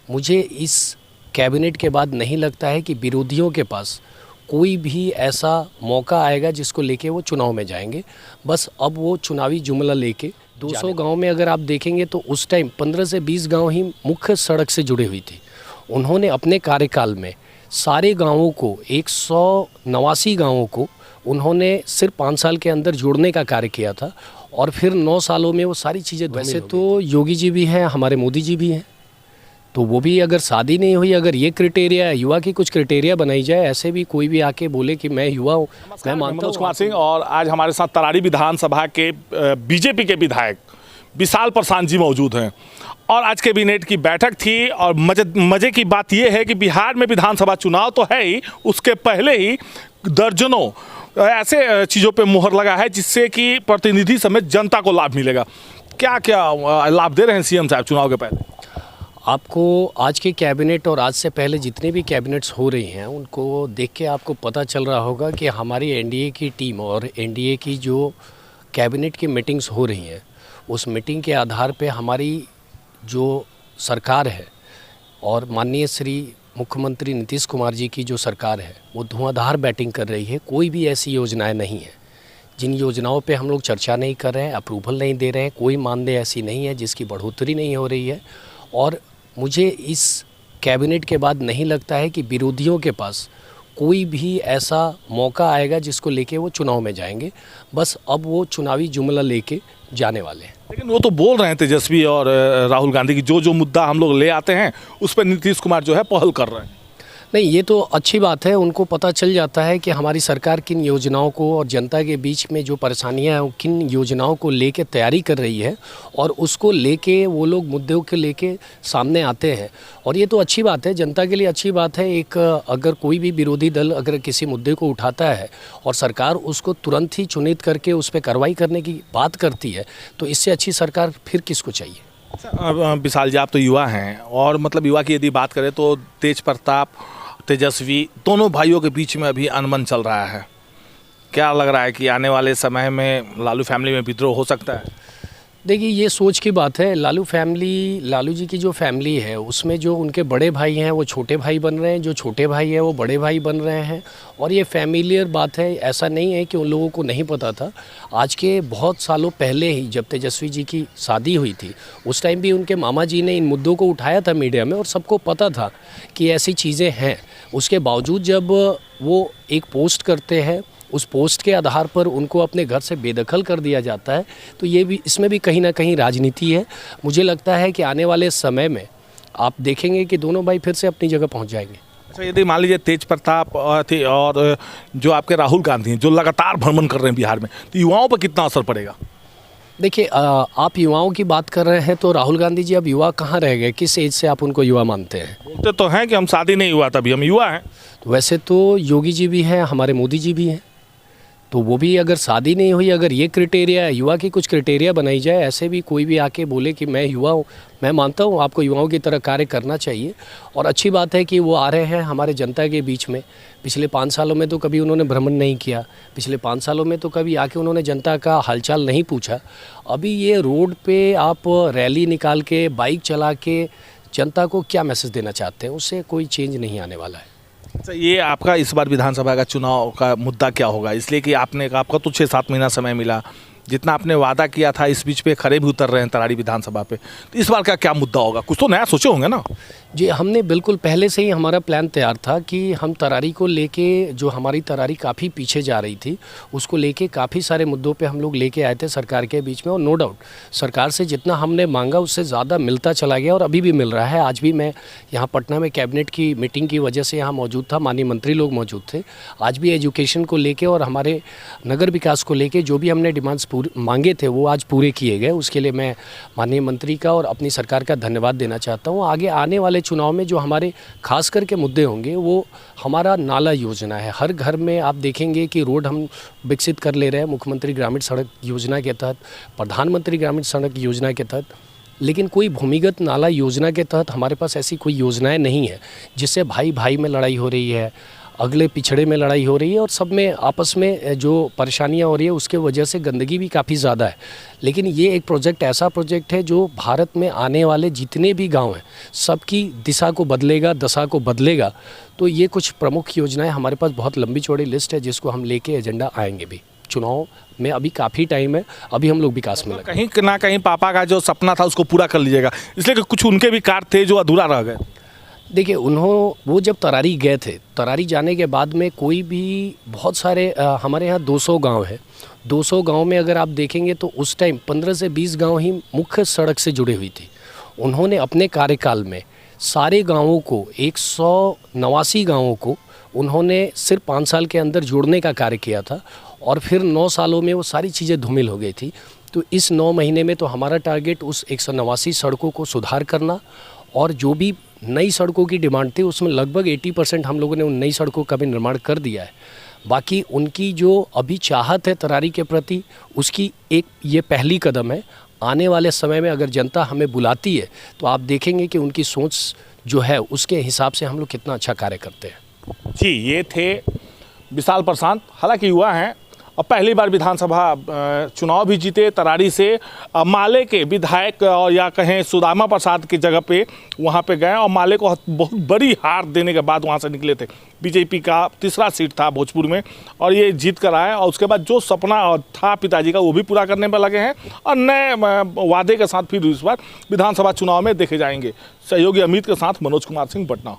मुझे इस कैबिनेट के बाद नहीं लगता है कि विरोधियों के पास कोई भी ऐसा मौका आएगा जिसको लेके वो चुनाव में जाएंगे। बस अब वो चुनावी जुमला लेके 200 गांव में अगर आप देखेंगे तो उस टाइम 15 से 20 गांव ही मुख्य सड़क से जुड़े हुई थी। उन्होंने अपने कार्यकाल में सारे गांवों को 189 गांवों को उन्होंने सिर्फ 5 साल के अंदर जोड़ने का कार्य किया था और फिर 9 सालों में वो सारी चीज़ें। वैसे तो योगी जी भी हैं, हमारे मोदी जी भी हैं, तो वो भी अगर शादी नहीं हुई, अगर ये क्राइटेरिया युवा की कुछ क्राइटेरिया बनाई जाए, ऐसे भी कोई भी आके बोले कि मैं युवा हूँ, मैं मानता हूँ। मनोज कुमार सिंह और आज हमारे साथ तरारी विधानसभा के बीजेपी के विधायक विशाल प्रशांत जी मौजूद हैं और आज कैबिनेट की बैठक थी। और मजे की बात यह है कि बिहार में विधानसभा चुनाव तो है ही, उसके पहले ही दर्जनों ऐसे चीज़ों पे मुहर लगा है जिससे कि प्रतिनिधि समेत जनता को लाभ मिलेगा। क्या क्या लाभ दे रहे हैं सीएम साहब चुनाव के पहले? आपको आज के कैबिनेट और आज से पहले जितने भी कैबिनेट्स हो रही हैं उनको देख के आपको पता चल रहा होगा कि हमारी एनडीए की टीम और एनडीए की जो कैबिनेट की मीटिंग्स हो रही हैं उस मीटिंग के आधार पे हमारी जो सरकार है और माननीय श्री मुख्यमंत्री नीतीश कुमार जी की जो सरकार है वो धुआंधार बैटिंग कर रही है। कोई भी ऐसी योजनाएं नहीं है जिन योजनाओं पे हम लोग चर्चा नहीं कर रहे हैं, अप्रूवल नहीं दे रहे हैं, कोई मानदेय ऐसी नहीं है जिसकी बढ़ोतरी नहीं हो रही है। और मुझे इस कैबिनेट के बाद नहीं लगता है कि विरोधियों के पास कोई भी ऐसा मौका आएगा जिसको लेके वो चुनाव में जाएंगे। बस अब वो चुनावी जुमला लेके जाने वाले हैं। लेकिन वो तो बोल रहे हैं तेजस्वी और राहुल गांधी की जो मुद्दा हम लोग ले आते हैं उस पर नीतीश कुमार जो है पहल कर रहे हैं। नहीं, ये तो अच्छी बात है, उनको पता चल जाता है कि हमारी सरकार किन योजनाओं को और जनता के बीच में जो परेशानियां हैं किन योजनाओं को लेके तैयारी कर रही है और उसको लेके वो लोग मुद्दों के लेके सामने आते हैं। और ये तो अच्छी बात है, जनता के लिए अच्छी बात है। एक अगर कोई भी विरोधी दल अगर किसी मुद्दे को उठाता है और सरकार उसको तुरंत ही चुनित करके उस पर कार्रवाई करने की बात करती है तो इससे अच्छी सरकार फिर किसको चाहिए। विशाल जी, आप तो युवा हैं और मतलब युवा की यदि बात करें तो तेज प्रताप तेजस्वी दोनों भाइयों के बीच में अभी अनबन चल रहा है। क्या लग रहा है कि आने वाले समय में लालू फैमिली में विद्रोह हो सकता है? देखिए, ये सोच की बात है। लालू जी की जो फैमिली है उसमें जो उनके बड़े भाई हैं वो छोटे भाई बन रहे हैं, जो छोटे भाई हैं वो बड़े भाई बन रहे हैं। और ये फैमिलियर बात है, ऐसा नहीं है कि उन लोगों को नहीं पता था। आज के बहुत सालों पहले ही जब तेजस्वी जी की शादी हुई थी उस टाइम भी उनके मामा जी ने इन मुद्दों को उठाया था मीडिया में और सबको पता था कि ऐसी चीज़ें हैं। उसके बावजूद जब वो एक पोस्ट करते हैं, उस पोस्ट के आधार पर उनको अपने घर से बेदखल कर दिया जाता है, तो ये भी इसमें भी कहीं ना कहीं राजनीति है। मुझे लगता है कि आने वाले समय में आप देखेंगे कि दोनों भाई फिर से अपनी जगह पहुंच जाएंगे। अच्छा, यदि मान लीजिए तेज प्रताप और जो आपके राहुल गांधी हैं जो लगातार भ्रमण कर रहे हैं बिहार में, तो युवाओं पर कितना असर पड़ेगा? देखिए, आप युवाओं की बात कर रहे हैं तो राहुल गांधी जी अब युवा कहाँ रह गए? किस एज से आप उनको युवा मानते हैं? बोलते तो हैं कि हम शादी नहीं हुआ तभी हम युवा हैं। तो वैसे तो योगी जी भी हैं, हमारे मोदी जी भी हैं, तो वो भी अगर शादी नहीं हुई, अगर ये क्राइटेरिया युवा की कुछ क्राइटेरिया बनाई जाए, ऐसे भी कोई भी आके बोले कि मैं युवा हूँ, मैं मानता हूँ आपको युवाओं की तरह कार्य करना चाहिए। और अच्छी बात है कि वो आ रहे हैं हमारे जनता के बीच में। पिछले 5 सालों में तो कभी उन्होंने भ्रमण नहीं किया, पिछले 5 सालों में तो कभी आके उन्होंने जनता का हालचाल नहीं पूछा। अभी ये रोड पे आप रैली निकाल के, बाइक चला के जनता को क्या मैसेज देना चाहते हैं? उससे कोई चेंज नहीं आने वाला है। अच्छा, ये आपका इस बार विधानसभा का चुनाव का मुद्दा क्या होगा? इसलिए कि आपका तो 6-7 महीना समय मिला, जितना आपने वादा किया था इस बीच पे खड़े भी उतर रहे हैं तरारी विधानसभा पे, तो इस बार का क्या मुद्दा होगा? कुछ तो नया सोचे होंगे ना? जी, हमने बिल्कुल पहले से ही हमारा प्लान तैयार था कि हम तरारी को लेके, जो हमारी तरारी काफ़ी पीछे जा रही थी, उसको लेके काफ़ी सारे मुद्दों पे हम लोग लेके आए थे सरकार के बीच में। और नो डाउट सरकार से जितना हमने मांगा उससे ज़्यादा मिलता चला गया और अभी भी मिल रहा है। आज भी मैं यहाँ पटना में कैबिनेट की मीटिंग की वजह से यहाँ मौजूद था, माननीय मंत्री लोग मौजूद थे। आज भी एजुकेशन को लेके और हमारे नगर विकास को लेके जो भी हमने डिमांड्स मांगे थे वो आज पूरे किए गए। उसके लिए मैं माननीय मंत्री का और अपनी सरकार का धन्यवाद देना चाहता हूँ। आगे आने वाले चुनाव में जो हमारे खास करके मुद्दे होंगे वो हमारा नाला योजना है। हर घर में आप देखेंगे कि रोड हम विकसित कर ले रहे हैं मुख्यमंत्री ग्रामीण सड़क योजना के तहत, प्रधानमंत्री ग्रामीण सड़क योजना के तहत, लेकिन कोई भूमिगत नाला योजना के तहत हमारे पास ऐसी कोई योजनाएं नहीं है जिससे भाई भाई में लड़ाई हो रही है, अगले पिछड़े में लड़ाई हो रही है और सब में आपस में जो परेशानियां हो रही है उसके वजह से गंदगी भी काफ़ी ज़्यादा है। लेकिन ये एक प्रोजेक्ट ऐसा प्रोजेक्ट है जो भारत में आने वाले जितने भी गांव हैं सबकी दिशा को बदलेगा, दशा को बदलेगा। तो ये कुछ प्रमुख योजनाएं, हमारे पास बहुत लंबी चौड़ी लिस्ट है जिसको हम लेके एजेंडा आएंगे भी। चुनाव में अभी काफ़ी टाइम है, अभी हम लोग विकास में लगे। कहीं ना कहीं पापा का जो सपना था उसको पूरा कर लीजिएगा, इसलिए कि कुछ उनके भी कार्य थे जो अधूरा रह गए। देखिए, वो जब तरारी गए थे, तरारी जाने के बाद में कोई भी बहुत सारे हमारे यहाँ 200 गांव है। 200 गांव में अगर आप देखेंगे तो उस टाइम 15 से 20 गांव ही मुख्य सड़क से जुड़े हुई थी। उन्होंने अपने कार्यकाल में सारे गांवों को, 189 गांवों को उन्होंने सिर्फ 5 साल के अंदर जोड़ने का कार्य किया था और फिर 9 सालों में वो सारी चीज़ें धूमिल हो गई थी। तो इस 9 महीने में तो हमारा टारगेट उस 189 सड़कों को सुधार करना, और जो भी नई सड़कों की डिमांड थी उसमें लगभग 80% हम लोगों ने उन नई सड़कों का भी निर्माण कर दिया है। बाकी उनकी जो अभी चाहत है तरारी के प्रति, उसकी एक ये पहली कदम है। आने वाले समय में अगर जनता हमें बुलाती है तो आप देखेंगे कि उनकी सोच जो है उसके हिसाब से हम लोग कितना अच्छा कार्य करते हैं। जी, ये थे विशाल प्रशांत, हालांकि युवा हैं और पहली बार विधानसभा चुनाव भी जीते तरारी से। माले के विधायक और या कहें सुदामा प्रसाद की जगह पे वहाँ पे गए और माले को बहुत बड़ी हार देने के बाद वहाँ से निकले थे। बीजेपी का तीसरा सीट था भोजपुर में और ये जीत कर आए, और उसके बाद जो सपना था पिताजी का वो भी पूरा करने में लगे हैं और नए वादे के साथ फिर इस बार विधानसभा चुनाव में देखे जाएंगे। सहयोगी अमित के साथ मनोज कुमार सिंह, पटना।